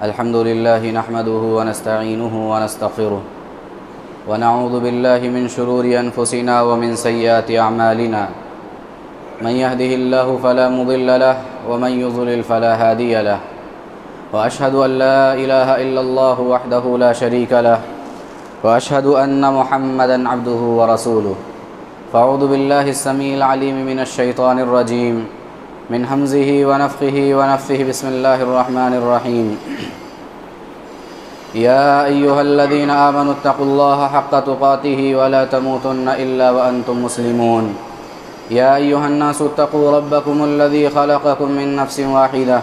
الحمد لله نحمده ونستعينه ونستغفره ونعوذ بالله من شرور أنفسنا ومن سيئات أعمالنا من يهده الله فلا مضل له ومن يضلل فلا هادي له وأشهد أن لا إله إلا الله وحده لا شريك له وأشهد أن محمدا عبده ورسوله فأعوذ بالله السميع العليم من الشيطان الرجيم من همزه ونفخه ونفثه بسم الله الرحمن الرحيم يا أيها الذين آمنوا اتقوا الله حق تقاته ولا تموتن إلا وأنتم مسلمون يا أيها الناس اتقوا ربكم الذي خلقكم من نفس واحدة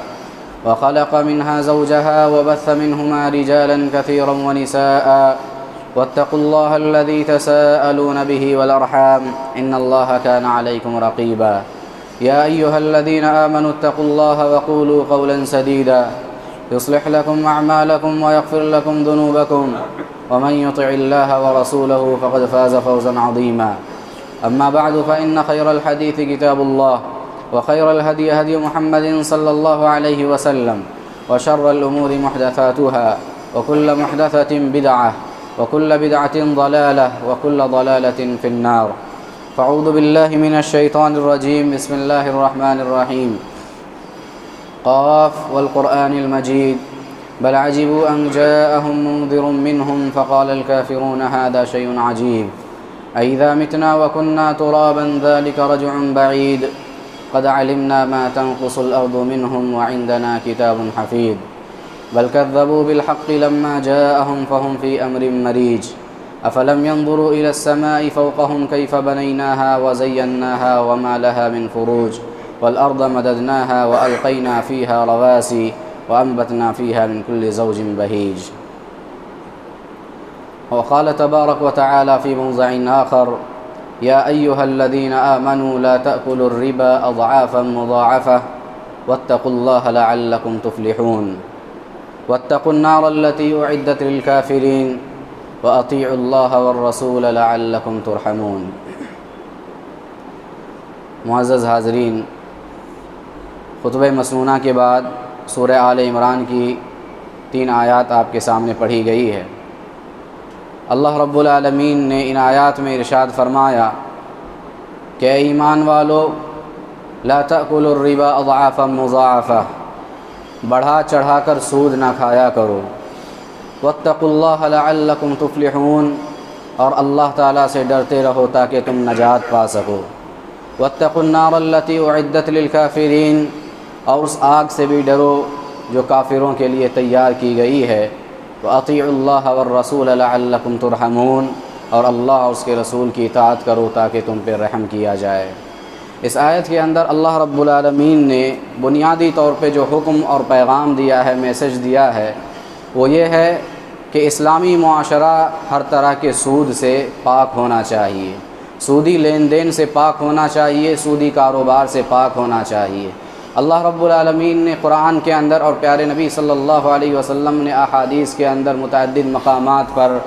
وخلق منها زوجها وبث منهما رجالا كثيرا ونساء واتقوا الله الذي تساءلون به والأرحام إن الله كان عليكم رقيبا يا أيها الذين آمنوا اتقوا الله وقولوا قولا سديدا يصلح لكم أعمالكم ويغفر لكم ذنوبكم ومن يطع الله ورسوله فقد فاز فوزا عظيما أما بعد فإن خير الحديث كتاب الله وخير الهدي هدي محمد صلى الله عليه وسلم وشر الأمور محدثاتها وكل محدثة بدعة وكل بدعة ضلالة وكل ضلالة في النار فأعوذ بالله من الشيطان الرجيم بسم الله الرحمن الرحيم قاف والقرآن المجيد بل عجبوا أن جاءهم منذر منهم فقال الكافرون هذا شيء عجيب أئذا متنا وكنا ترابا ذلك رجع بعيد قد علمنا ما تنقص الأرض منهم وعندنا كتاب حفيظ بل كذبوا بالحق لما جاءهم فهم في أمر مريج أفلم ينظروا إلى السماء فوقهم كيف بنيناها وزيناها وما لها من فروج والأرض مددناها وألقينا فيها رواسي وأنبتنا فيها من كل زوج بهيج وقال تبارك وتعالى في موضع آخر يا أيها الذين آمنوا لا تأكلوا الربا أضعافا مضاعفة واتقوا الله لعلكم تفلحون واتقوا النار التي أعدت للكافرين وأطيعوا الله والرسول لعلكم ترحمون معزز حاضرین، خطبہ مسنونہ کے بعد سورہ آل عمران کی 3 آیات آپ کے سامنے پڑھی گئی ہے۔ اللہ رب العالمین نے ان آیات میں ارشاد فرمایا کہ اے ایمان والو لا تأکلوا الربا اضعافا مضاعفہ، بڑھا چڑھا کر سود نہ کھایا کرو، واتقوا اللہ لعلکم تفلحون، اور اللہ تعالیٰ سے ڈرتے رہو تاکہ تم نجات پا سکو، واتقوا النار التي اعدت للکافرین، اور اس آگ سے بھی ڈرو جو کافروں کے لیے تیار کی گئی ہے، وَأَطِيعُوا اللَّهَ وَالرَّسُولَ لَعَلَّكُمْ تُرْحَمُونَ، اور اللہ اور اس کے رسول کی اطاعت کرو تاکہ تم پہ رحم کیا جائے۔ اس آیت کے اندر اللہ رب العالمین نے بنیادی طور پہ جو حکم اور پیغام دیا ہے، میسج دیا ہے، وہ یہ ہے کہ اسلامی معاشرہ ہر طرح کے سود سے پاک ہونا چاہیے، سودی لین دین سے پاک ہونا چاہیے، سودی کاروبار سے پاک ہونا چاہیے۔ اللہ رب العالمین نے قرآن کے اندر اور پیارے نبی صلی اللہ علیہ وسلم نے احادیث کے اندر متعدد مقامات پر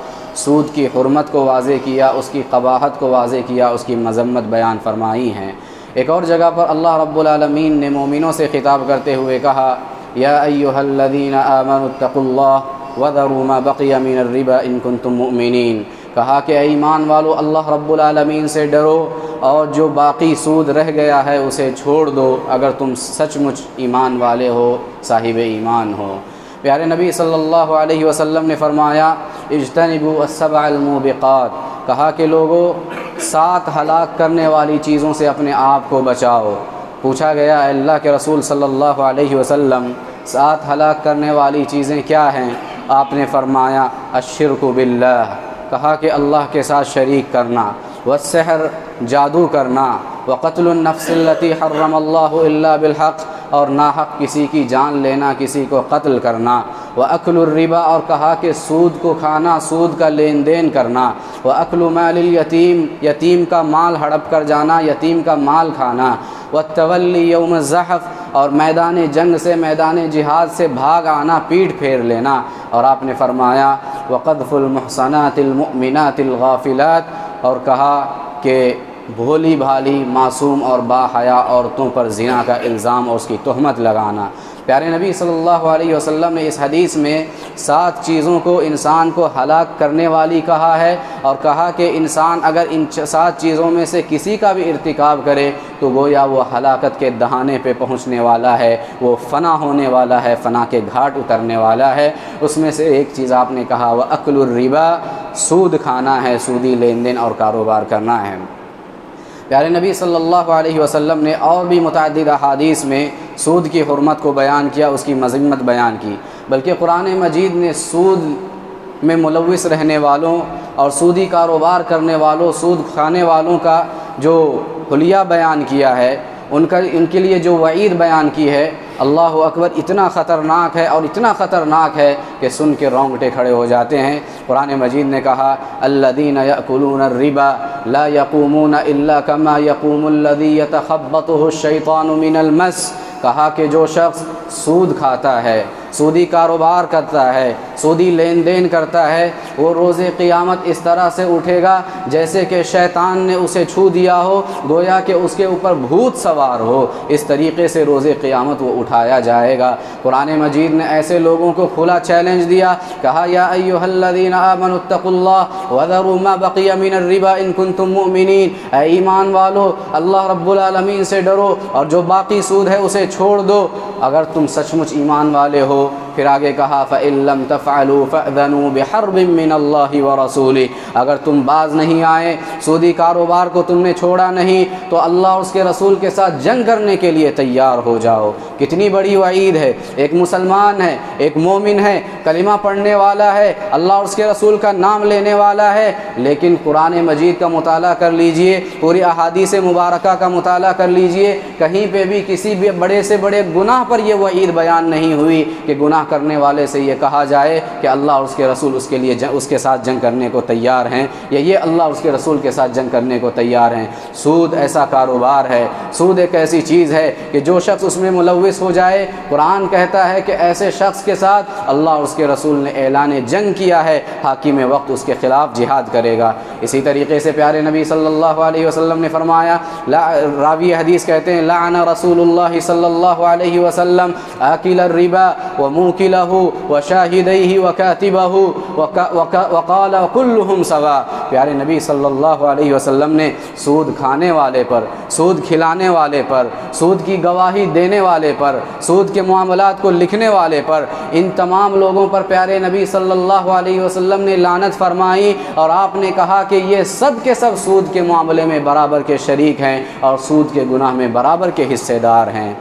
سود کی حرمت کو واضح کیا، اس کی قباحت کو واضح کیا، اس کی مذمت بیان فرمائی ہیں۔ ایک اور جگہ پر اللہ رب العالمین نے مومنوں سے خطاب کرتے ہوئے کہا یا ایھا الذین آمنوا اتقوا اللہ وذروا ما بقی من الربا ان کنتم مؤمنین، کہا کہ اے ایمان والو اللہ رب العالمین سے ڈرو اور جو باقی سود رہ گیا ہے اسے چھوڑ دو اگر تم سچ مچ ایمان والے ہو، صاحب ایمان ہو۔ پیارے نبی صلی اللہ علیہ وسلم نے فرمایا اجتنبوا السبع الموبقات، کہا کہ لوگوں 7 ہلاک کرنے والی چیزوں سے اپنے آپ کو بچاؤ۔ پوچھا گیا اے اللہ کے رسول صلی اللہ علیہ وسلم 7 ہلاک کرنے والی چیزیں کیا ہیں؟ آپ نے فرمایا الشرک باللہ، کہا کہ اللہ کے ساتھ شریک کرنا، والسحر جادو کرنا، وقتل النفس التي حرم اللہ الا بالحق، اور ناحق کسی کی جان لینا، کسی کو قتل کرنا، وأکل الربا، اور کہا کہ سود کو کھانا، سود کا لین دین کرنا، وأکل مال الیتیم، یتیم کا مال ہڑپ کر جانا، یتیم کا مال کھانا، والتولی یوم الزحف، اور میدان جنگ سے، میدان جہاد سے بھاگ آنا، پیٹھ پھیر لینا، اور آپ نے فرمایا وقذف المحصنات المؤمنات الغافلات، اور کہا کہ بھولی بھالی معصوم اور باحیا عورتوں پر زنا کا الزام اور اس کی تہمت لگانا۔ پیارے نبی صلی اللہ علیہ وسلم نے اس حدیث میں 7 چیزوں کو انسان کو ہلاک کرنے والی کہا ہے، اور کہا کہ انسان اگر ان 7 چیزوں میں سے کسی کا بھی ارتکاب کرے تو گویا وہ ہلاکت کے دہانے پہ پہنچنے والا ہے، وہ فنا ہونے والا ہے، فنا کے گھاٹ اترنے والا ہے۔ اس میں سے ایک چیز آپ نے کہا وہ اکل الربا، سود کھانا ہے، سودی لین دین اور کاروبار کرنا ہے۔ پیارے نبی صلی اللہ علیہ وسلم نے اور بھی متعدد احادیث میں سود کی حرمت کو بیان کیا، اس کی مذمت بیان کی، بلکہ قرآن مجید نے سود میں ملوث رہنے والوں اور سودی کاروبار کرنے والوں، سود کھانے والوں کا جو حلیہ بیان کیا ہے، ان کے لیے جو وعید بیان کی ہے، اللہ اکبر، اتنا خطرناک ہے اور اتنا خطرناک ہے کہ سن کے رونگٹے کھڑے ہو جاتے ہیں۔ قرآن مجید نے کہا الذین یأکلون الربا لا یقومون الا کما یقوم الذی یتخبطہ الشیطان من المس، کہا کہ جو شخص سود کھاتا ہے، سودی کاروبار کرتا ہے، سودی لین دین کرتا ہے، وہ روز قیامت اس طرح سے اٹھے گا جیسے کہ شیطان نے اسے چھو دیا ہو، گویا کہ اس کے اوپر بھوت سوار ہو، اس طریقے سے روز قیامت وہ اٹھایا جائے گا۔ قرآن مجید نے ایسے لوگوں کو کھلا چیلنج دیا، کہا یا ایھا الذین آمنوا اتقوا اللہ وذروا ما بقی من الربا ان کنتم مؤمنین، اے ایمان والو اللہ رب العالمین سے ڈرو اور جو باقی سود ہے اسے چھوڑ دو اگر تم سچ مچ ایمان والے ہو۔ پھر آگے کہا فَإِن لَّمْ تَفْعَلُوا فَأْذَنُوا بِحَرْبٍ مِّنَ اللَّهِ وَرَسُولِهِ، اگر تم باز نہیں آئے، سودی کاروبار کو تم نے چھوڑا نہیں، تو اللہ اور اس کے رسول کے ساتھ جنگ کرنے کے لیے تیار ہو جاؤ۔ کتنی بڑی وعید ہے، ایک مسلمان ہے، ایک مومن ہے، کلمہ پڑھنے والا ہے، اللہ اور اس کے رسول کا نام لینے والا ہے، لیکن قرآن مجید کا مطالعہ کر لیجئے، پوری احادیث مبارکہ کا مطالعہ کر لیجئے، کہیں پہ بھی کسی بھی بڑے سے بڑے گناہ پر یہ وعید بیان نہیں ہوئی کہ گناہ کرنے والے سے یہ کہا جائے کہ اللہ اور اس کے رسول اس کے لیے اس کے ساتھ جنگ کرنے کو تیار ہیں، یا یہ اللہ اور اس کے رسول کے ساتھ جنگ کرنے کو تیار ہیں۔ سود ایسا کاروبار ہے، سود ایک ایسی چیز ہے کہ جو شخص اس میں ملوث ہو جائے، قرآن کہتا ہے کہ ایسے شخص کے ساتھ اللہ اور اس کے رسول نے اعلان جنگ کیا ہے، حاکم وقت اس کے خلاف جہاد کرے گا۔ اسی طریقے سے پیارے نبی صلی اللہ علیہ وسلم نے فرمایا، راوی حدیث کہتے ہیں لعن رسول اللہ صلی اللہ علیہ وسلم آکل الربا وموکلہ وشاہدیہ وکاتبہ وقال کلہم سوا، پیارے نبی صلی اللہ علیہ وسلم نے سود کھانے والے پر، سود کھلانے والے پر، سود کی گواہی دینے والے پر، سود کے معاملات کو لکھنے والے پر، ان تمام لوگوں پر پیارے نبی صلی اللہ علیہ وسلم نے لعنت فرمائی، اور آپ نے کہا کہ یہ سب کے سب سود کے معاملے میں برابر کے شریک ہیں اور سود کے گناہ میں برابر کے حصے دار ہیں۔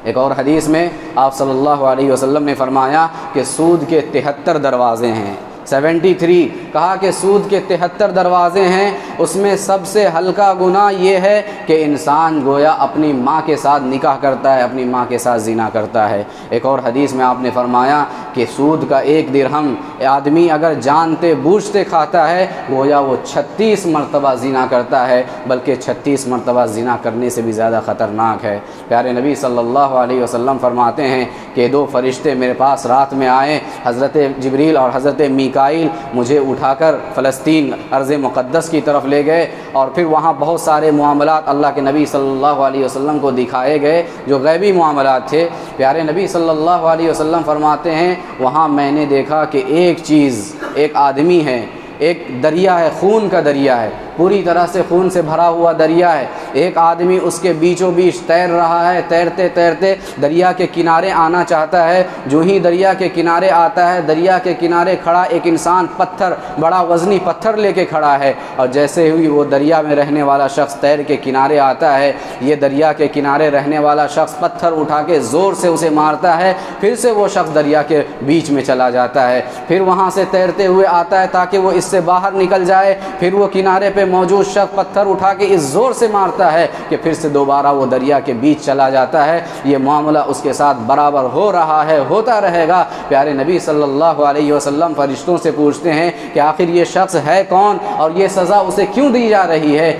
ایک اور حدیث میں آپ صلی اللہ علیہ وسلم نے فرمایا کہ سود کے 73 دروازے ہیں، 73، کہا کہ سود کے 73 دروازے ہیں، اس میں سب سے ہلکا گناہ یہ ہے کہ انسان گویا اپنی ماں کے ساتھ نکاح کرتا ہے، اپنی ماں کے ساتھ زنا کرتا ہے۔ ایک اور حدیث میں آپ نے فرمایا کہ سود کا 1 درہم آدمی اگر جانتے بوجھتے کھاتا ہے، گویا وہ 36 مرتبہ زنا کرتا ہے، بلکہ 36 مرتبہ زنا کرنے سے بھی زیادہ خطرناک ہے۔ پیارے نبی صلی اللہ علیہ وسلم فرماتے ہیں کہ 2 فرشتے میرے پاس رات میں آئے، حضرت جبریل اور حضرت میکائیل، مجھے اٹھا کر فلسطین ارض مقدس کی طرف لے گئے، اور پھر وہاں بہت سارے معاملات اللہ کے نبی صلی اللہ علیہ وسلم کو دکھائے گئے جو غیبی معاملات تھے۔ پیارے نبی صلی اللہ علیہ وسلم فرماتے ہیں وہاں میں نے دیکھا کہ ایک چیز، ایک آدمی ہے، ایک دریا ہے، خون کا دریا ہے، پوری طرح سے خون سے بھرا ہوا دریا ہے، ایک آدمی اس کے بیچوں بیچ تیر رہا ہے، تیرتے تیرتے دریا کے کنارے آنا چاہتا ہے، جو ہی دریا کے کنارے آتا ہے، دریا کے کنارے کھڑا ایک انسان پتھر، بڑا وزنی پتھر لے کے کھڑا ہے، اور جیسے ہوئی وہ دریا میں رہنے والا شخص تیر کے کنارے آتا ہے، یہ دریا کے کنارے رہنے والا شخص پتھر اٹھا کے زور سے اسے مارتا ہے، پھر سے وہ شخص دریا کے بیچ میں چلا جاتا ہے، پھر وہاں سے تیرتے ہوئے آتا ہے تاکہ وہ اس سے باہر نکل جائے، پھر وہ کنارے پہ موجود شخص پتھر اٹھا کے اس زور سے مارتا ہے کہ پھر سے دوبارہ وہ دریا کے بیچ چلا جاتا ہے۔ یہ معاملہ اس کے ساتھ برابر ہو رہا ہے، ہوتا رہے گا۔ پیارے نبی صلی اللہ علیہ وسلم فرشتوں سے پوچھتے ہیں کہ آخر یہ شخص ہے کون اور یہ سزا اسے کیوں دی جا رہی ہے؟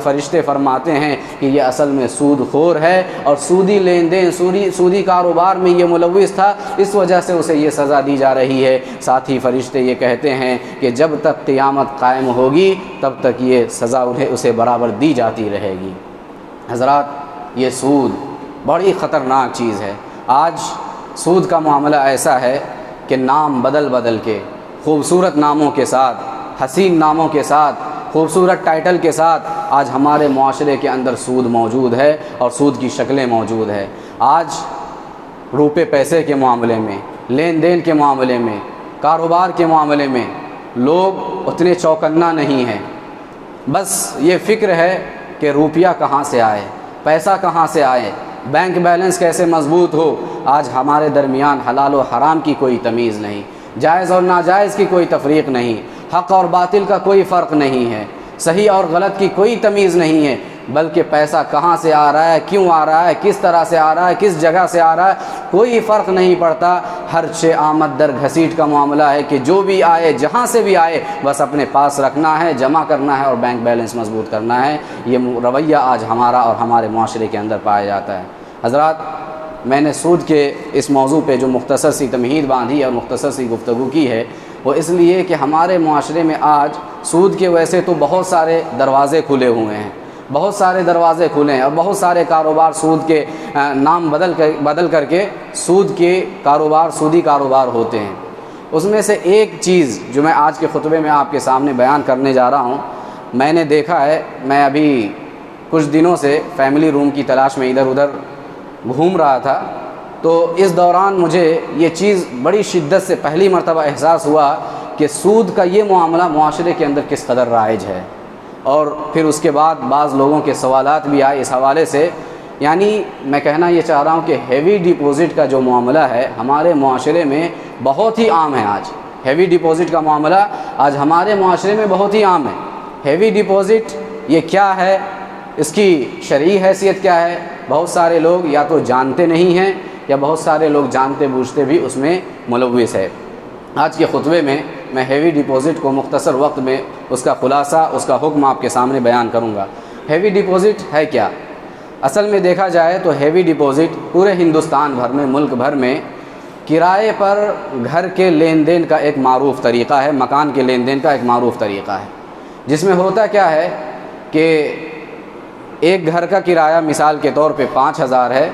فرشتے فرماتے ہیں کہ یہ اصل میں سود خور ہے اور سودی لین دین، سودی کاروبار میں یہ ملوث تھا، اس وجہ سے اسے یہ سزا دی جا رہی ہے۔ ساتھ ہی فرشتے یہ کہتے ہیں کہ جب تک قیامت قائم ہوگی تب تک یہ سزا اسے برابر دی جاتی رہے گی۔ حضرات، یہ سود بڑی خطرناک چیز ہے۔ آج سود کا معاملہ ایسا ہے کہ نام بدل بدل کے، خوبصورت ناموں کے ساتھ، حسین ناموں کے ساتھ، خوبصورت ٹائٹل کے ساتھ آج ہمارے معاشرے کے اندر سود موجود ہے اور سود کی شکلیں موجود ہے۔ آج روپے پیسے کے معاملے میں، لین دین کے معاملے میں، کاروبار کے معاملے میں لوگ اتنے چوکنا نہیں ہیں۔ بس یہ فکر ہے کہ روپیہ کہاں سے آئے، پیسہ کہاں سے آئے، بینک بیلنس کیسے مضبوط ہو۔ آج ہمارے درمیان حلال و حرام کی کوئی تمیز نہیں، جائز اور ناجائز کی کوئی تفریق نہیں، حق اور باطل کا کوئی فرق نہیں ہے، صحیح اور غلط کی کوئی تمیز نہیں ہے، بلکہ پیسہ کہاں سے آ رہا ہے، کیوں آ رہا ہے، کس طرح سے آ رہا ہے، کس جگہ سے آ رہا ہے، کوئی فرق نہیں پڑتا۔ ہر چھ آمد در گھسیٹ کا معاملہ ہے کہ جو بھی آئے، جہاں سے بھی آئے، بس اپنے پاس رکھنا ہے، جمع کرنا ہے اور بینک بیلنس مضبوط کرنا ہے۔ یہ رویہ آج ہمارا اور ہمارے معاشرے کے اندر پایا جاتا ہے۔ حضرات، میں نے سود کے اس موضوع پہ جو مختصر سی تمہید باندھی اور مختصر سی گفتگو کی ہے، وہ اس لیے کہ ہمارے معاشرے میں آج سود کے ویسے تو بہت سارے دروازے کھلے ہوئے ہیں، بہت سارے دروازے کھلے ہیں اور بہت سارے کاروبار سود کے نام بدل کر کے سود کے کاروبار، سودی کاروبار ہوتے ہیں۔ اس میں سے ایک چیز جو میں آج کے خطبے میں آپ کے سامنے بیان کرنے جا رہا ہوں، میں نے دیکھا ہے، میں ابھی کچھ دنوں سے فیملی روم کی تلاش میں ادھر ادھر گھوم رہا تھا، تو اس دوران مجھے یہ چیز بڑی شدت سے پہلی مرتبہ احساس ہوا کہ سود کا یہ معاملہ معاشرے کے اندر کس قدر رائج ہے۔ اور پھر اس کے بعد بعض لوگوں کے سوالات بھی آئے اس حوالے سے، یعنی میں کہنا یہ چاہ رہا ہوں کہ ہیوی ڈپوزٹ کا جو معاملہ ہے ہمارے معاشرے میں بہت ہی عام ہے۔ آج ہیوی ڈپوزٹ کا معاملہ آج ہمارے معاشرے میں بہت ہی عام ہے۔ ہیوی ڈپوزٹ یہ کیا ہے، اس کی شرعی حیثیت کیا ہے، بہت سارے لوگ یا تو جانتے نہیں ہیں یا بہت سارے لوگ جانتے بوجھتے بھی اس میں ملوث ہے۔ آج کے خطبے میں میں ہیوی ڈپوزٹ کو مختصر وقت میں اس کا خلاصہ، اس کا حکم آپ کے سامنے بیان کروں گا۔ ہیوی ڈپوزٹ ہے کیا؟ اصل میں دیکھا جائے تو ہیوی ڈپوزٹ پورے ہندوستان بھر میں، ملک بھر میں کرائے پر گھر کے لین دین کا ایک معروف طریقہ ہے، مکان کے لین دین کا ایک معروف طریقہ ہے، جس میں ہوتا کیا ہے کہ ایک گھر کا کرایہ مثال کے طور پہ 5,000 ہے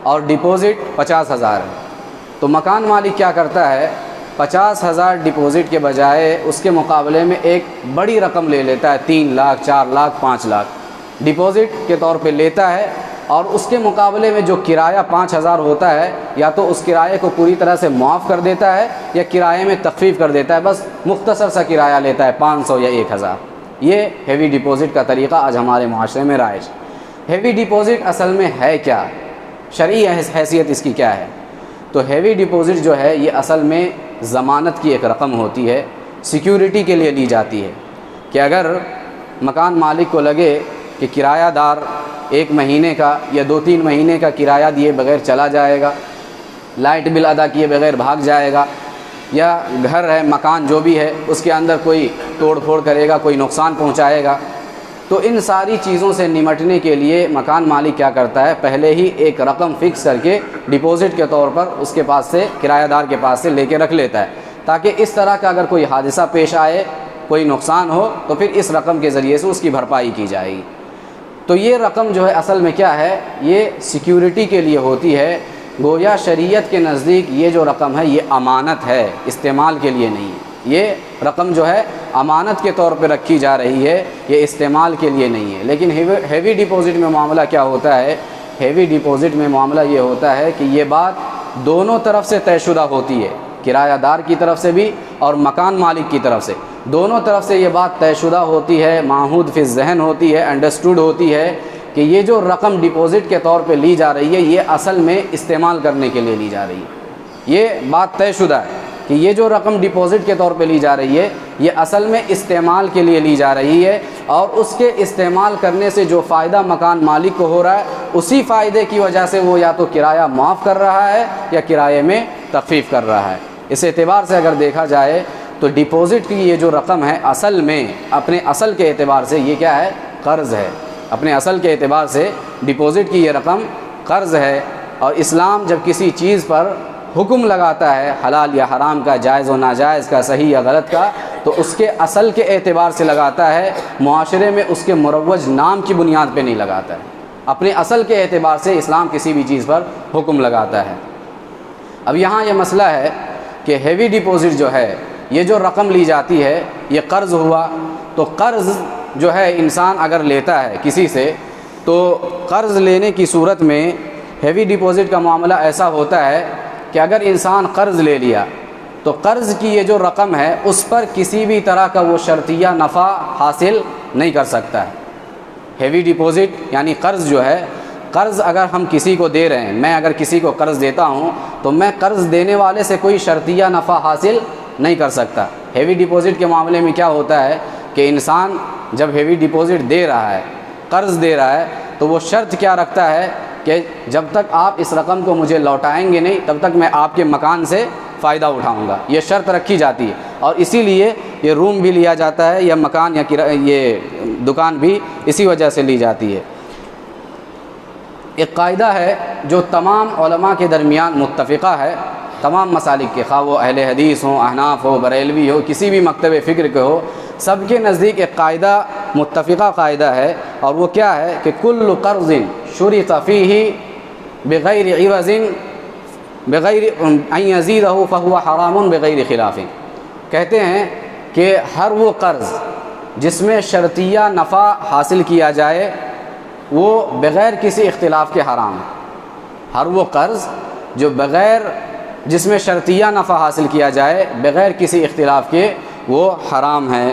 اور ڈپوزٹ 50,000 ہے، تو مکان مالک کیا کرتا ہے، 50,000 ڈپوزٹ کے بجائے اس کے مقابلے میں ایک بڑی رقم لے لیتا ہے، 3 لاکھ، 4 لاکھ، 5 لاکھ ڈپوزٹ کے طور پہ لیتا ہے، اور اس کے مقابلے میں جو کرایہ 5,000 ہوتا ہے یا تو اس کرایے کو پوری طرح سے معاف کر دیتا ہے یا کرائے میں تخفیف کر دیتا ہے، بس مختصر سا کرایہ لیتا ہے 500 یا 1,000۔ یہ ہیوی ڈپوزٹ کا طریقہ آج ہمارے معاشرے میں رائج۔ ہیوی ڈپوزٹ اصل میں ہے کیا، شرعی حیثیت اس کی کیا ہے؟ تو ہیوی ڈپوزٹ جو ہے یہ اصل میں ضمانت کی ایک رقم ہوتی ہے، سیکیورٹی کے لیے لی جاتی ہے کہ اگر مکان مالک کو لگے کہ کرایہ دار 1 مہینے کا یا 2-3 مہینے کا کرایہ دیے بغیر چلا جائے گا، لائٹ بل ادا کیے بغیر بھاگ جائے گا، یا گھر ہے، مکان جو بھی ہے اس کے اندر کوئی توڑ پھوڑ کرے گا، کوئی نقصان پہنچائے گا، تو ان ساری چیزوں سے نمٹنے کے لیے مکان مالک کیا کرتا ہے، پہلے ہی ایک رقم فکس کر کے ڈپوزٹ کے طور پر اس کے پاس سے، کرایہ دار کے پاس سے لے کے رکھ لیتا ہے، تاکہ اس طرح کا اگر کوئی حادثہ پیش آئے، کوئی نقصان ہو، تو پھر اس رقم کے ذریعے سے اس کی بھرپائی کی جائے گی۔ تو یہ رقم جو ہے اصل میں کیا ہے، یہ سیکیورٹی کے لیے ہوتی ہے، گویا شریعت کے نزدیک یہ جو رقم ہے یہ امانت ہے، استعمال کے لیے نہیں ہے۔ یہ رقم جو ہے امانت کے طور پہ رکھی جا رہی ہے، یہ استعمال کے لیے نہیں ہے۔ لیکن ہیوی ڈپوزٹ میں معاملہ کیا ہوتا ہے، ہیوی ڈپوزٹ میں معاملہ یہ ہوتا ہے کہ یہ بات دونوں طرف سے طے شدہ ہوتی ہے، کرایہ دار کی طرف سے بھی اور مکان مالک کی طرف سے، دونوں طرف سے یہ بات طے شدہ ہوتی ہے، معہود فی الذہن ہوتی ہے، انڈرسٹوڈ ہوتی ہے کہ یہ جو رقم ڈپوزٹ کے طور پہ لی جا رہی ہے یہ اصل میں استعمال کرنے کے لیے لی جا رہی ہے۔ یہ بات طے شدہ ہے کہ یہ جو رقم ڈپوزٹ کے طور پہ لی جا رہی ہے یہ اصل میں استعمال کے لیے لی جا رہی ہے، اور اس کے استعمال کرنے سے جو فائدہ مکان مالک کو ہو رہا ہے اسی فائدے کی وجہ سے وہ یا تو کرایہ معاف کر رہا ہے یا کرائے میں تخفیف کر رہا ہے۔ اس اعتبار سے اگر دیکھا جائے تو ڈپوزٹ کی یہ جو رقم ہے اصل میں اپنے اصل کے اعتبار سے یہ کیا ہے، قرض ہے۔ اپنے اصل کے اعتبار سے ڈپوزٹ کی یہ رقم قرض ہے، اور اسلام جب کسی چیز پر حکم لگاتا ہے، حلال یا حرام کا، جائز و ناجائز کا، صحیح یا غلط کا، تو اس کے اصل کے اعتبار سے لگاتا ہے، معاشرے میں اس کے مروج نام کی بنیاد پہ نہیں لگاتا ہے۔ اپنے اصل کے اعتبار سے اسلام کسی بھی چیز پر حکم لگاتا ہے۔ اب یہاں یہ مسئلہ ہے کہ ہیوی ڈپازٹ جو ہے، یہ جو رقم لی جاتی ہے یہ قرض ہوا، تو قرض جو ہے انسان اگر لیتا ہے کسی سے، تو قرض لینے کی صورت میں ہیوی ڈپازٹ کا معاملہ ایسا ہوتا ہے کہ اگر انسان قرض لے لیا تو قرض کی یہ جو رقم ہے اس پر کسی بھی طرح کا وہ شرطیہ نفع حاصل نہیں کر سکتا ہے۔ ہیوی ڈپازٹ یعنی قرض جو ہے، قرض اگر ہم کسی کو دے رہے ہیں، میں اگر کسی کو قرض دیتا ہوں تو میں قرض دینے والے سے کوئی شرطیہ نفع حاصل نہیں کر سکتا۔ ہیوی ڈپازٹ کے معاملے میں کیا ہوتا ہے کہ انسان جب ہیوی ڈپازٹ دے رہا ہے، قرض دے رہا ہے، تو وہ شرط کیا رکھتا ہے کہ جب تک آپ اس رقم کو مجھے لوٹائیں گے نہیں تب تک میں آپ کے مکان سے فائدہ اٹھاؤں گا، یہ شرط رکھی جاتی ہے۔ اور اسی لیے یہ روم بھی لیا جاتا ہے، یا مکان یا یہ دکان بھی اسی وجہ سے لی جاتی ہے۔ ایک قاعدہ ہے جو تمام علماء کے درمیان متفقہ ہے، تمام مسالک کے، خواہ وہ اہل حدیث ہوں، احناف ہو، بریلوی ہو، کسی بھی مکتب فکر کے ہو، سب کے نزدیک ایک قاعدہ متفقہ قاعدہ ہے، اور وہ کیا ہے کہ کل قرض شرط فیہ بغیر عوض بغیر ان یزیدہ فہو حرام بغیر خلاف۔ کہتے ہیں کہ ہر وہ قرض جس میں شرطیہ نفع حاصل کیا جائے وہ بغیر کسی اختلاف کے حرام ہے۔ ہر وہ قرض جو جس میں شرطیہ نفع حاصل کیا جائے بغیر کسی اختلاف کے وہ حرام ہے۔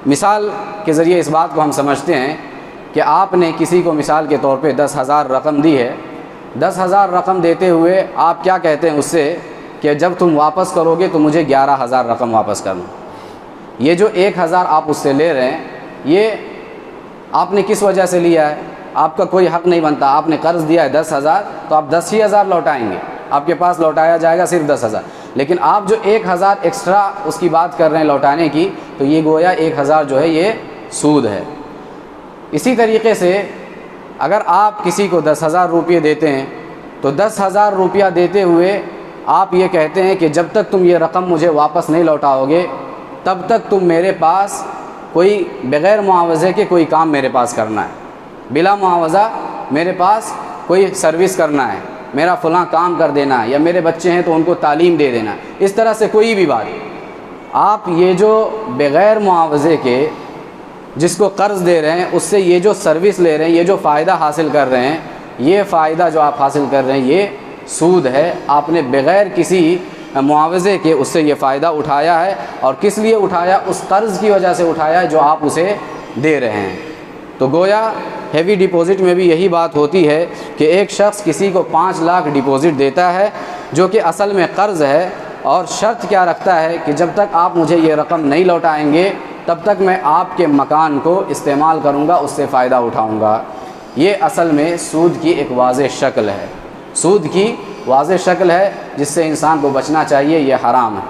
مثال کے ذریعے اس بات کو ہم سمجھتے ہیں کہ آپ نے کسی کو مثال کے طور پہ 10,000 رقم دی ہے، 10,000 رقم دیتے ہوئے آپ کیا کہتے ہیں اس سے کہ جب تم واپس کرو گے تو مجھے 11,000 رقم واپس کرنا۔ یہ جو 1,000 آپ اس سے لے رہے ہیں، یہ آپ نے کس وجہ سے لیا ہے؟ آپ کا کوئی حق نہیں بنتا، آپ نے قرض دیا ہے 10,000 تو آپ 10,000 لوٹائیں گے، آپ کے پاس لوٹایا جائے گا صرف 10,000، لیکن آپ جو 1,000 ایکسٹرا اس کی بات کر رہے ہیں لوٹانے کی، تو یہ گویا 1,000 جو ہے یہ سود ہے۔ اسی طریقے سے اگر آپ کسی کو 10,000 روپے دیتے ہیں تو 10,000 روپیہ دیتے ہوئے آپ یہ کہتے ہیں کہ جب تک تم یہ رقم مجھے واپس نہیں لوٹاؤ گے تب تک تم میرے پاس کوئی بغیر معاوضے کے کوئی کام میرے پاس کرنا ہے، بلا معاوضہ میرے پاس کوئی سروس کرنا ہے، میرا فلاں کام کر دینا ہے، یا میرے بچے ہیں تو ان کو تعلیم دے دینا ہے، اس طرح سے کوئی بھی بات۔ آپ یہ جو بغیر معاوضے کے جس کو قرض دے رہے ہیں اس سے یہ جو سروس لے رہے ہیں، یہ جو فائدہ حاصل کر رہے ہیں، یہ فائدہ جو آپ حاصل کر رہے ہیں یہ سود ہے۔ آپ نے بغیر کسی معاوضے کے اس سے یہ فائدہ اٹھایا ہے، اور کس لیے اٹھایا؟ اس قرض کی وجہ سے اٹھایا ہے جو آپ اسے دے رہے ہیں۔ تو گویا ہیوی ڈپازٹ میں بھی یہی بات ہوتی ہے کہ ایک شخص کسی کو 5 لاکھ ڈپازٹ دیتا ہے جو کہ اصل میں قرض ہے، اور شرط کیا رکھتا ہے کہ جب تک آپ مجھے یہ رقم نہیں لوٹائیں گے تب تک میں آپ کے مکان کو استعمال کروں گا، اس سے فائدہ اٹھاؤں گا۔ یہ اصل میں سود کی ایک واضح شکل ہے، سود کی واضح شکل ہے جس سے انسان کو بچنا چاہیے، یہ حرام ہے۔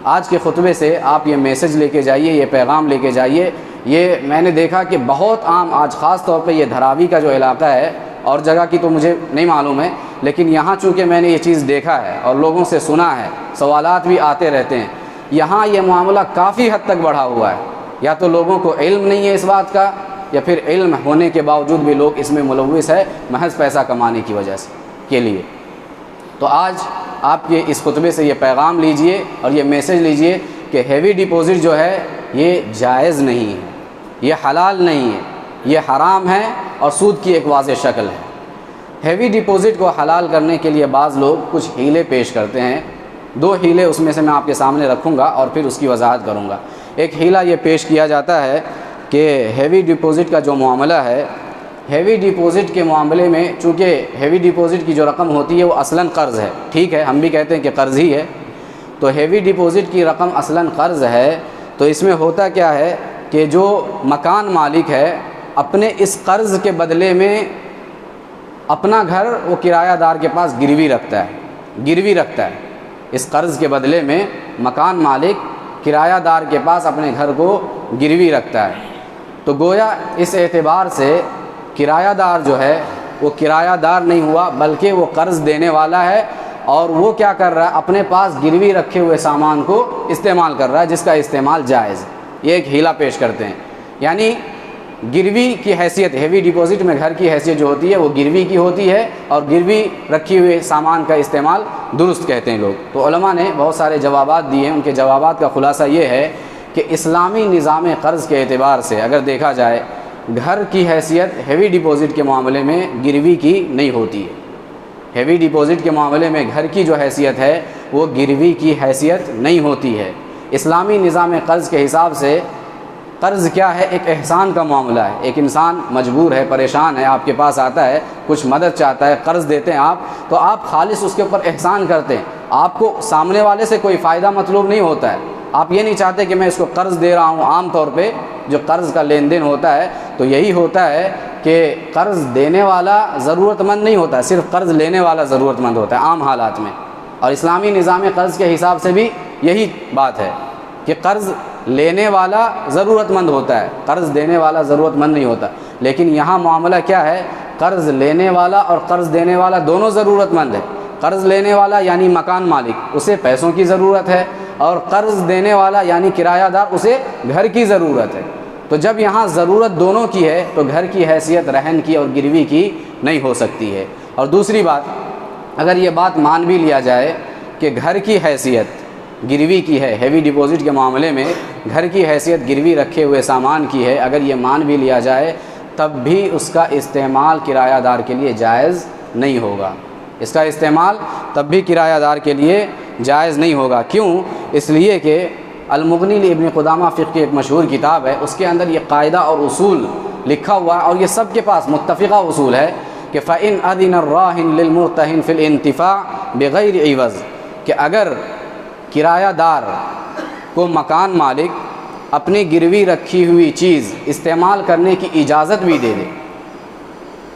آج کے خطبے سے آپ یہ میسج لے کے جائیے، یہ پیغام لے کے جائیے۔ یہ میں نے دیکھا کہ بہت عام آج خاص طور پہ یہ دھراوی کا جو علاقہ ہے، اور جگہ کی تو مجھے نہیں معلوم ہے، لیکن یہاں چونکہ میں نے یہ چیز دیکھا ہے اور لوگوں سے سنا ہے، سوالات بھی آتے رہتے ہیں، یہاں یہ معاملہ کافی حد تک بڑھا ہوا ہے۔ یا تو لوگوں کو علم نہیں ہے اس بات کا، یا پھر علم ہونے کے باوجود بھی لوگ اس میں ملوث ہے محض پیسہ کمانے کی وجہ سے کے لیے۔ تو آج آپ کے اس خطبے سے یہ پیغام لیجئے اور یہ میسج لیجئے کہ ہیوی ڈپازٹ جو ہے یہ جائز نہیں ہے، یہ حلال نہیں ہے، یہ حرام ہے اور سود کی ایک واضح شکل ہے۔ ہیوی ڈپازٹ کو حلال کرنے کے لیے بعض لوگ کچھ ہیلے پیش کرتے ہیں، 2 ہیلے اس میں سے میں آپ کے سامنے رکھوں گا اور پھر اس کی وضاحت کروں گا۔ ایک ہیلہ یہ پیش کیا جاتا ہے کہ ہیوی ڈپازٹ کا جو معاملہ ہے، ہیوی ڈپازٹ کے معاملے میں چونکہ ہیوی ڈپازٹ کی جو رقم ہوتی ہے وہ اصلاً قرض ہے، ٹھیک ہے، ہم بھی کہتے ہیں کہ قرض ہی ہے، تو ہیوی ڈپازٹ کی رقم اصلاً قرض ہے، تو اس میں ہوتا کیا ہے کہ جو مکان مالک ہے اپنے اس قرض کے بدلے میں اپنا گھر وہ کرایہ دار کے پاس گروی رکھتا ہے۔ اس قرض کے بدلے میں مکان مالک کرایہ دار کے پاس اپنے گھر کو گروی رکھتا ہے، تو گویا اس اعتبار سے کرایہ دار جو ہے وہ کرایہ دار نہیں ہوا بلکہ وہ قرض دینے والا ہے، اور وہ کیا کر رہا ہے؟ اپنے پاس گروی رکھے ہوئے سامان کو استعمال کر رہا ہے، جس کا استعمال جائز ہے۔ یہ ایک ہیلہ پیش کرتے ہیں، یعنی گروی کی حیثیت، ہیوی ڈپازٹ میں گھر کی حیثیت جو ہوتی ہے وہ گروی کی ہوتی ہے، اور گروی رکھی ہوئے سامان کا استعمال درست کہتے ہیں لوگ۔ تو علماء نے بہت سارے جوابات دیے ہیں، ان کے جوابات کا خلاصہ یہ ہے کہ اسلامی نظام قرض کے اعتبار سے اگر دیکھا جائے، گھر کی حیثیت ہیوی ڈپازٹ کے معاملے میں گروی کی نہیں ہوتی ہے۔ ہیوی ڈپازٹ کے معاملے میں گھر کی جو حیثیت ہے وہ گروی کی حیثیت نہیں ہوتی ہے۔ اسلامی نظام قرض کے حساب سے قرض کیا ہے؟ ایک احسان کا معاملہ ہے۔ ایک انسان مجبور ہے، پریشان ہے، آپ کے پاس آتا ہے، کچھ مدد چاہتا ہے، قرض دیتے ہیں آپ، تو آپ خالص اس کے اوپر احسان کرتے ہیں۔ آپ کو سامنے والے سے کوئی فائدہ مطلوب نہیں ہوتا ہے، آپ یہ نہیں چاہتے کہ میں اس کو قرض دے رہا ہوں۔ عام طور پہ جو قرض کا لین دین ہوتا ہے تو یہی ہوتا ہے کہ قرض دینے والا ضرورت مند نہیں ہوتا ہے، صرف قرض لینے والا ضرورت مند ہوتا ہے عام حالات میں۔ اور اسلامی نظام قرض کے حساب سے بھی یہی بات ہے کہ قرض لینے والا ضرورت مند ہوتا ہے، قرض دینے والا ضرورت مند نہیں ہوتا۔ لیکن یہاں معاملہ کیا ہے؟ قرض لینے والا اور قرض دینے والا دونوں ضرورت مند ہے۔ قرض لینے والا یعنی مکان مالک، اسے پیسوں کی ضرورت ہے، اور قرض دینے والا یعنی کرایہ دار، اسے گھر کی ضرورت ہے۔ تو جب یہاں ضرورت دونوں کی ہے تو گھر کی حیثیت رہن کی اور گروی کی نہیں ہو سکتی ہے۔ اور دوسری بات، اگر یہ بات مان بھی لیا جائے کہ گھر کی حیثیت گروی کی ہے، ہیوی ڈپازٹ کے معاملے میں گھر کی حیثیت گروی رکھے ہوئے سامان کی ہے، اگر یہ مان بھی لیا جائے تب بھی اس کا استعمال کرایہ دار کے لیے جائز نہیں ہوگا۔ اس کا استعمال تب بھی کرایہ دار کے لیے جائز نہیں ہوگا۔ کیوں؟ اس لیے کہ المغنی لابن قدامہ فقہ کی ایک مشہور کتاب ہے، اس کے اندر یہ قاعدہ اور اصول لکھا ہوا ہے، اور یہ سب کے پاس متفقہ اصول ہے کہ فَإِنْ أَذِنَ الرَّاهِنُ لِلْمُرْتَهِنِ فِي الْإِنْتِفَاعِ بِغَيْرِ عِوَضٍ، کہ اگر کرایہ دار کو مکان مالک اپنی گروی رکھی ہوئی چیز استعمال کرنے کی اجازت بھی دے دے،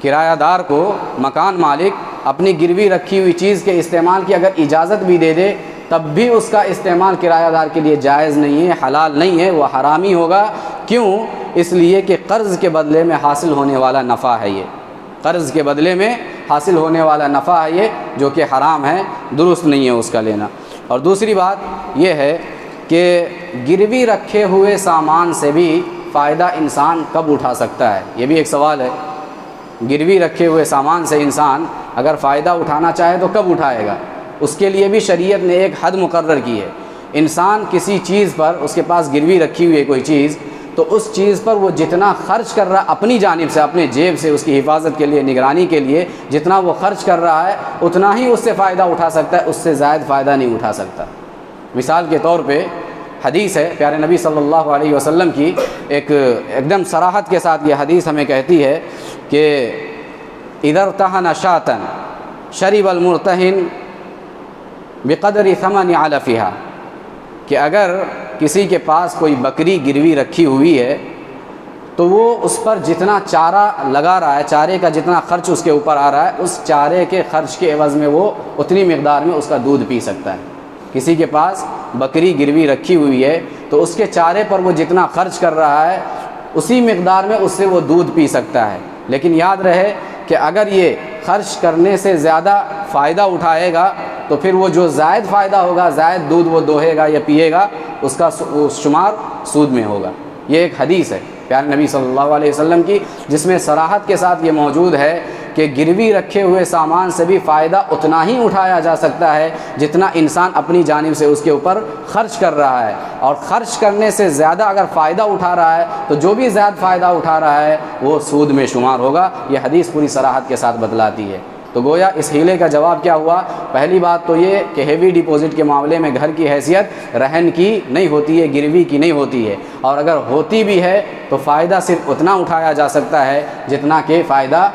کرایہ دار کو مکان مالک اپنی گروی رکھی ہوئی چیز کے استعمال کی اگر اجازت بھی دے دے، تب بھی اس کا استعمال کرایہ دار کے لیے جائز نہیں ہے، حلال نہیں ہے، وہ حرامی ہوگا۔ کیوں؟ اس لیے کہ قرض کے بدلے میں حاصل ہونے والا نفع ہے، یہ قرض کے بدلے میں حاصل ہونے والا نفع ہے یہ، جو کہ حرام ہے، درست نہیں ہے اس کا لینا۔ اور دوسری بات یہ ہے کہ گروی رکھے ہوئے سامان سے بھی فائدہ انسان کب اٹھا سکتا ہے؟ یہ بھی ایک سوال ہے۔ گروی رکھے ہوئے سامان سے انسان اگر فائدہ اٹھانا چاہے تو کب اٹھائے گا؟ اس کے لیے بھی شریعت نے ایک حد مقرر کی ہے۔ انسان کسی چیز پر، اس کے پاس گروی رکھی ہوئی ہے کوئی چیز، تو اس چیز پر وہ جتنا خرچ کر رہا ہے اپنی جانب سے، اپنے جیب سے، اس کی حفاظت کے لیے، نگرانی کے لیے جتنا وہ خرچ کر رہا ہے اتنا ہی اس سے فائدہ اٹھا سکتا ہے، اس سے زائد فائدہ نہیں اٹھا سکتا۔ مثال کے طور پہ حدیث ہے پیارے نبی صلی اللہ علیہ وسلم کی، ایک دم صراحت کے ساتھ یہ حدیث ہمیں کہتی ہے کہ اذا ارتهن شاة شرب المرتهن بقدر ثمن علفها، کہ اگر کسی کے پاس کوئی بکری گروی رکھی ہوئی ہے تو وہ اس پر جتنا چارہ لگا رہا ہے، چارے کا جتنا خرچ اس کے اوپر آ رہا ہے، اس چارے کے خرچ کے عوض میں وہ اتنی مقدار میں اس کا دودھ پی سکتا ہے۔ کسی کے پاس بکری گروی رکھی ہوئی ہے تو اس کے چارے پر وہ جتنا خرچ کر رہا ہے اسی مقدار میں اس سے وہ دودھ پی سکتا ہے۔ لیکن یاد رہے کہ اگر یہ خرچ کرنے سے زیادہ فائدہ اٹھائے گا تو پھر وہ جو زائد فائدہ ہوگا، زائد دودھ وہ دوہے گا یا پیے گا، اس کا شمار سود میں ہوگا۔ یہ ایک حدیث ہے پیارے نبی صلی اللہ علیہ وسلم کی، جس میں صراحت کے ساتھ یہ موجود ہے کہ گروی رکھے ہوئے سامان سے بھی فائدہ اتنا ہی اٹھایا جا سکتا ہے جتنا انسان اپنی جانب سے اس کے اوپر خرچ کر رہا ہے، اور خرچ کرنے سے زیادہ اگر فائدہ اٹھا رہا ہے تو جو بھی زیادہ فائدہ اٹھا رہا ہے وہ سود میں شمار ہوگا۔ یہ حدیث پوری صراحت کے ساتھ بتلاتی ہے۔ تو گویا اس ہیلے کا جواب کیا ہوا؟ پہلی بات تو یہ کہ ہیوی ڈپازٹ کے معاملے میں گھر کی حیثیت رہن کی نہیں ہوتی ہے، گروی کی نہیں ہوتی ہے، اور اگر ہوتی بھی ہے تو فائدہ صرف اتنا اٹھایا جا سکتا ہے جتنا کہ فائدہ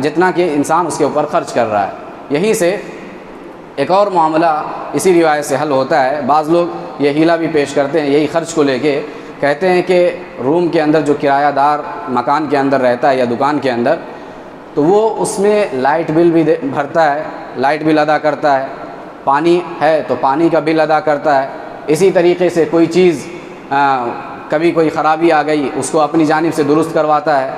جتنا کہ انسان اس کے اوپر خرچ کر رہا ہے۔ یہیں سے ایک اور معاملہ اسی روایت سے حل ہوتا ہے۔ بعض لوگ یہ ہیلا بھی پیش کرتے ہیں یہی خرچ کو لے کے، کہتے ہیں کہ روم کے اندر جو کرایہ دار مکان کے اندر رہتا ہے یا دکان کے اندر، تو وہ اس میں لائٹ بل بھی بھرتا ہے، لائٹ بل ادا کرتا ہے، پانی ہے تو پانی کا بل ادا کرتا ہے، اسی طریقے سے کوئی چیز کبھی کوئی خرابی آ گئی اس کو اپنی جانب سے درست کرواتا ہے،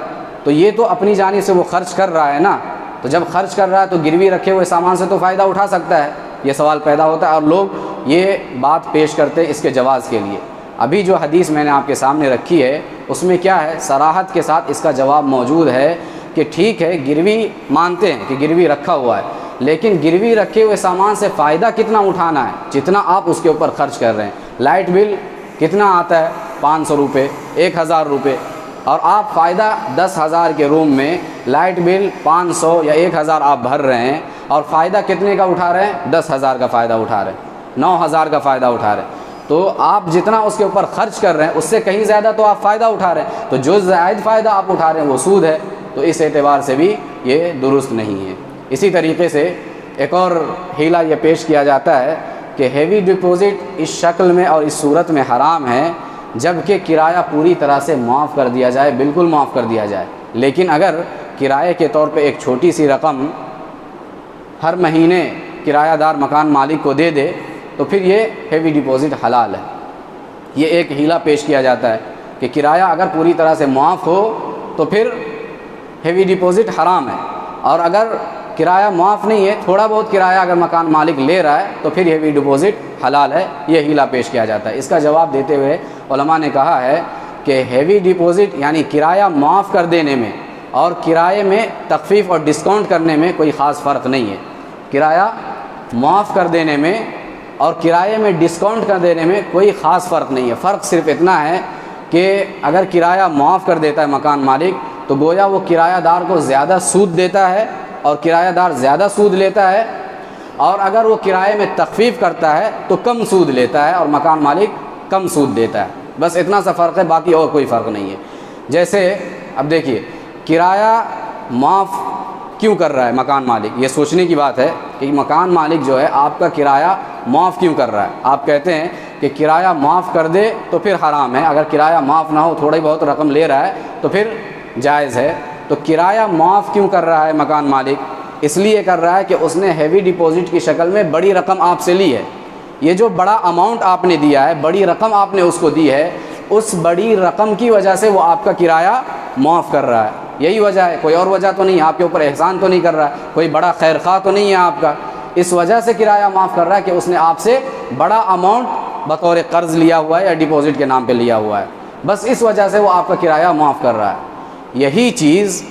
تو یہ تو اپنی جانب سے وہ خرچ کر رہا ہے نا، تو جب خرچ کر رہا ہے تو گروی رکھے ہوئے سامان سے تو فائدہ اٹھا سکتا ہے۔ یہ سوال پیدا ہوتا ہے اور لوگ یہ بات پیش کرتے ہیں اس کے جواز کے لیے، ابھی جو حدیث میں نے آپ کے سامنے رکھی ہے اس میں کیا ہے، صراحت کے ساتھ اس کا جواب موجود ہے کہ ٹھیک ہے گروی مانتے ہیں کہ گروی رکھا ہوا ہے، لیکن گروی رکھے ہوئے سامان سے فائدہ کتنا اٹھانا ہے، جتنا آپ اس کے اوپر خرچ کر رہے ہیں۔ لائٹ بل کتنا آتا ہے، 500 روپے، 1000 روپے، اور آپ فائدہ 10,000 کے روم میں لائٹ بل 500 یا 1000 آپ بھر رہے ہیں، اور فائدہ کتنے کا اٹھا رہے ہیں، 10,000 کا فائدہ اٹھا رہے ہیں، 9,000 کا فائدہ اٹھا رہے ہیں۔ تو آپ جتنا اس کے اوپر خرچ کر رہے ہیں اس سے کہیں زیادہ تو آپ فائدہ اٹھا رہے ہیں، تو جو زائد فائدہ آپ اٹھا رہے ہیں وہ سود ہے، تو اس اعتبار سے بھی یہ درست نہیں ہے۔ اسی طریقے سے ایک اور حیلہ یہ پیش کیا جاتا ہے کہ ہیوی ڈپوزٹ اس شکل میں اور اس صورت میں حرام ہے جبکہ کرایہ پوری طرح سے معاف کر دیا جائے، بالکل معاف کر دیا جائے، لیکن اگر کرائے کے طور پہ ایک چھوٹی سی رقم ہر مہینے کرایہ دار مکان مالک کو دے دے تو پھر یہ ہیوی ڈپوزٹ حلال ہے۔ یہ ایک حیلہ پیش کیا جاتا ہے کہ کرایہ اگر پوری طرح سے معاف ہو تو پھر ہیوی ڈپوزٹ حرام ہے، اور اگر کرایہ معاف نہیں ہے، تھوڑا بہت کرایہ اگر مکان مالک لے رہا ہے تو پھر ہیوی ڈپوزٹ حلال ہے۔ یہ حیلہ پیش کیا جاتا ہے۔ اس کا جواب دیتے ہوئے علماء نے کہا ہے کہ ہیوی ڈپوزٹ یعنی کرایہ معاف کر دینے میں اور کرائے میں تخفیف اور ڈسکاؤنٹ کرنے میں کوئی خاص فرق نہیں ہے۔ کرایہ معاف کر دینے میں اور کرائے میں ڈسکاؤنٹ کر دینے میں کوئی خاص فرق نہیں ہے۔ فرق صرف اتنا ہے کہ اگر کرایہ معاف کر دیتا ہے مکان مالک تو گویا وہ کرایہ دار کو زیادہ سود دیتا ہے اور کرایہ دار زیادہ سود لیتا ہے، اور اگر وہ کرائے میں تخفیف کرتا ہے تو کم سود لیتا ہے اور مکان مالک کم سود دیتا ہے۔ بس اتنا سا فرق ہے، باقی اور کوئی فرق نہیں ہے۔ جیسے اب دیکھیے کرایہ معاف کیوں کر رہا ہے مکان مالک، یہ سوچنے کی بات ہے کہ مکان مالک جو ہے آپ کا کرایہ معاف کیوں کر رہا ہے۔ آپ کہتے ہیں کہ کرایہ معاف کر دے تو پھر حرام ہے، اگر کرایہ معاف نہ ہو تھوڑی بہت رقم لے رہا ہے تو پھر جائز ہے۔ تو کرایہ معاف کیوں کر رہا ہے مکان مالک؟ اس لیے کر رہا ہے کہ اس نے ہیوی ڈپوزٹ کی شکل میں بڑی رقم آپ سے لی ہے۔ یہ جو بڑا اماؤنٹ آپ نے دیا ہے، بڑی رقم آپ نے اس کو دی ہے، اس بڑی رقم کی وجہ سے وہ آپ کا کرایہ معاف کر رہا ہے۔ یہی وجہ ہے، کوئی اور وجہ تو نہیں، آپ کے اوپر احسان تو نہیں کر رہا ہے، کوئی بڑا خیر خواہ تو نہیں ہے آپ کا۔ اس وجہ سے کرایہ معاف کر رہا ہے کہ اس نے آپ سے بڑا اماؤنٹ بطور قرض لیا ہوا ہے یا ڈپوزٹ کے نام پہ لیا ہوا ہے، بس اس وجہ سے وہ آپ کا کرایہ معاف کر رہا ہے۔ یہی چیز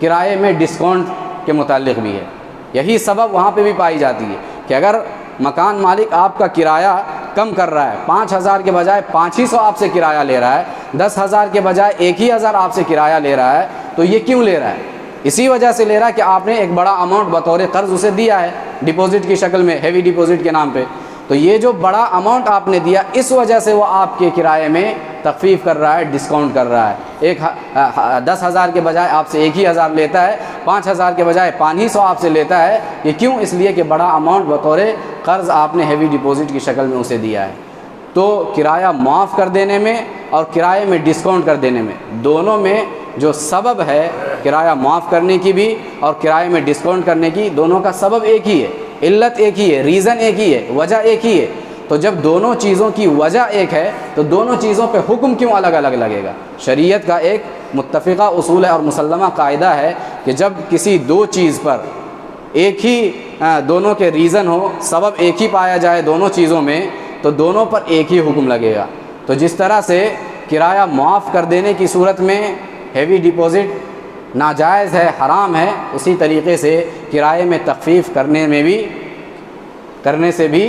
کرائے میں ڈسکاؤنٹ کے متعلق بھی ہے، یہی سبب وہاں پہ بھی پائی جاتی ہے کہ اگر مکان مالک آپ کا کرایہ کم کر رہا ہے، 5,000 کے بجائے 500 آپ سے کرایہ لے رہا ہے، 10,000 کے بجائے 1,000 آپ سے کرایہ لے رہا ہے، تو یہ کیوں لے رہا ہے؟ اسی وجہ سے لے رہا ہے کہ آپ نے ایک بڑا اماؤنٹ بطور قرض اسے دیا ہے ڈپوزٹ کی شکل میں، ہیوی ڈپوزٹ کے نام پہ۔ تو یہ جو بڑا اماؤنٹ آپ نے دیا، اس وجہ سے وہ آپ کے کرائے میں تخفیف کر رہا ہے، ڈسکاؤنٹ کر رہا ہے۔ 10,000 کے بجائے آپ سے 1,000 لیتا ہے، 5,000 کے بجائے 500 آپ سے لیتا ہے۔ یہ کیوں؟ اس لیے کہ بڑا اماؤنٹ بطور قرض آپ نے ہیوی ڈپوزٹ کی شکل میں اسے دیا ہے۔ تو کرایہ معاف کر دینے میں اور کرائے میں ڈسکاؤنٹ کر دینے میں، دونوں میں جو سبب ہے کرایہ معاف کرنے کی بھی اور کرائے میں ڈسکاؤنٹ کرنے کی، دونوں کا سبب ایک ہی ہے، علت ایک ہی ہے، ریزن ایک ہی ہے، وجہ ایک ہی ہے۔ تو جب دونوں چیزوں کی وجہ ایک ہے تو دونوں چیزوں پہ حکم کیوں الگ الگ لگے گا؟ شریعت کا ایک متفقہ اصول ہے اور مسلمہ قاعدہ ہے کہ جب کسی دو چیز پر ایک ہی دونوں کے ریزن ہو، سبب ایک ہی پایا جائے دونوں چیزوں میں، تو دونوں پر ایک ہی حکم لگے گا۔ تو جس طرح سے کرایہ معاف کر دینے کی صورت میں ہیوی ڈپوزٹ ناجائز ہے، حرام ہے، اسی طریقے سے کرائے میں تخفیف کرنے سے بھی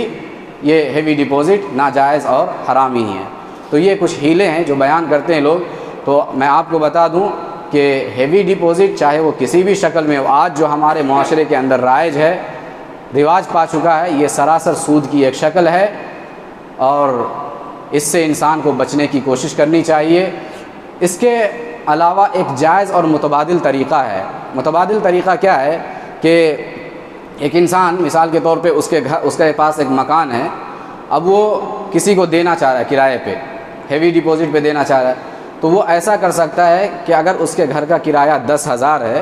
یہ ہیوی ڈپوزٹ ناجائز اور حرام ہی ہیں۔ تو یہ کچھ حیلے ہیں جو بیان کرتے ہیں لوگ۔ تو میں آپ کو بتا دوں کہ ہیوی ڈپوزٹ چاہے وہ کسی بھی شکل میں ہو، آج جو ہمارے معاشرے کے اندر رائج ہے، رواج پا چکا ہے، یہ سراسر سود کی ایک شکل ہے اور اس سے انسان کو بچنے کی کوشش کرنی چاہیے۔ اس کے علاوہ ایک جائز اور متبادل طریقہ ہے۔ متبادل طریقہ کیا ہے کہ ایک انسان مثال کے طور پہ اس کے پاس ایک مکان ہے، اب وہ کسی کو دینا چاہ رہا ہے کرائے پہ، ہیوی ڈپوزٹ پہ دینا چاہ رہا ہے، تو وہ ایسا کر سکتا ہے کہ اگر اس کے گھر کا کرایہ 10,000 ہے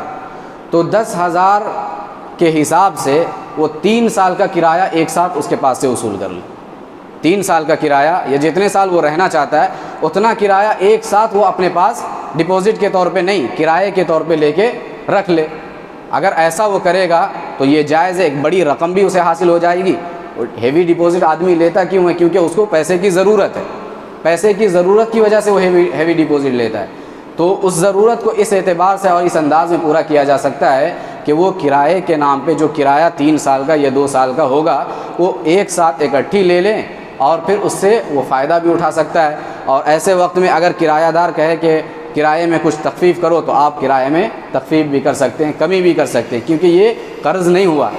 تو 10,000 کے حساب سے وہ 3 سال کا کرایہ ایک ساتھ اس کے پاس سے وصول کر لے۔ 3 سال کا کرایہ یا جتنے سال وہ رہنا چاہتا ہے اتنا کرایہ ایک ساتھ وہ اپنے پاس ڈپوزٹ کے طور پہ نہیں، کرائے کے طور پہ لے کے رکھ لے۔ اگر ایسا وہ کرے گا تو یہ جائز ہے، ایک بڑی رقم بھی اسے حاصل ہو جائے گی۔ ہیوی ڈپوزٹ آدمی لیتا کیوں ہے؟ کیونکہ اس کو پیسے کی ضرورت ہے، پیسے کی ضرورت کی وجہ سے وہ ہیوی ڈپازٹ لیتا ہے، تو اس ضرورت کو اس اعتبار سے اور اس انداز میں پورا کیا جا سکتا ہے کہ وہ کرائے کے نام پہ جو کرایہ 3 سال کا یا 2 سال کا ہوگا وہ ایک ساتھ اکٹھی لے لیں اور پھر اس سے وہ فائدہ بھی اٹھا سکتا ہے۔ اور ایسے وقت میں اگر کرایہ دار کہے کہ کرائے میں کچھ تخفیف کرو تو آپ کرائے میں تخفیف بھی کر سکتے ہیں، کمی بھی کر سکتے ہیں، کیونکہ یہ قرض نہیں ہوا،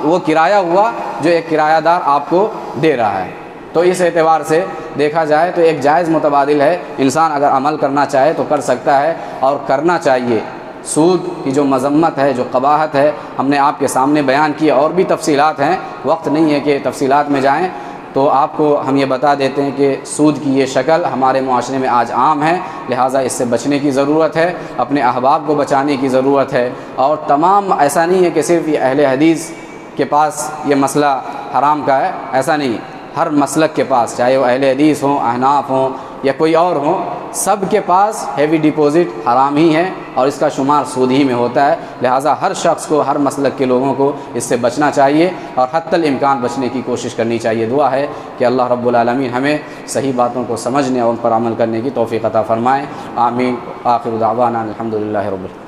وہ کرایہ ہوا جو ایک کرایہ دار آپ کو دے رہا ہے۔ تو اس اعتبار سے دیکھا جائے تو ایک جائز متبادل ہے، انسان اگر عمل کرنا چاہے تو کر سکتا ہے اور کرنا چاہیے۔ سود کی جو مذمت ہے، جو قباحت ہے، ہم نے آپ کے سامنے بیان کی، اور بھی تفصیلات ہیں، وقت نہیں ہے کہ تفصیلات میں جائیں، تو آپ کو ہم یہ بتا دیتے ہیں کہ سود کی یہ شکل ہمارے معاشرے میں آج عام ہے، لہٰذا اس سے بچنے کی ضرورت ہے، اپنے احباب کو بچانے کی ضرورت ہے۔ اور تمام، ایسا نہیں ہے کہ صرف یہ اہل حدیث کے پاس یہ مسئلہ حرام کا ہے، ایسا نہیں، ہر مسلک کے پاس، چاہے وہ اہل حدیث ہوں، احناف ہوں یا کوئی اور ہوں، سب کے پاس ہیوی ڈپازٹ حرام ہی ہے اور اس کا شمار سود ہی میں ہوتا ہے، لہٰذا ہر شخص کو، ہر مسلک کے لوگوں کو اس سے بچنا چاہیے اور حتی الامکان بچنے کی کوشش کرنی چاہیے۔ دعا ہے کہ اللہ رب العالمین ہمیں صحیح باتوں کو سمجھنے اور ان پر عمل کرنے کی توفیق عطا فرمائے، آمین۔ آخر دعوانا الحمدللہ رب العالمین۔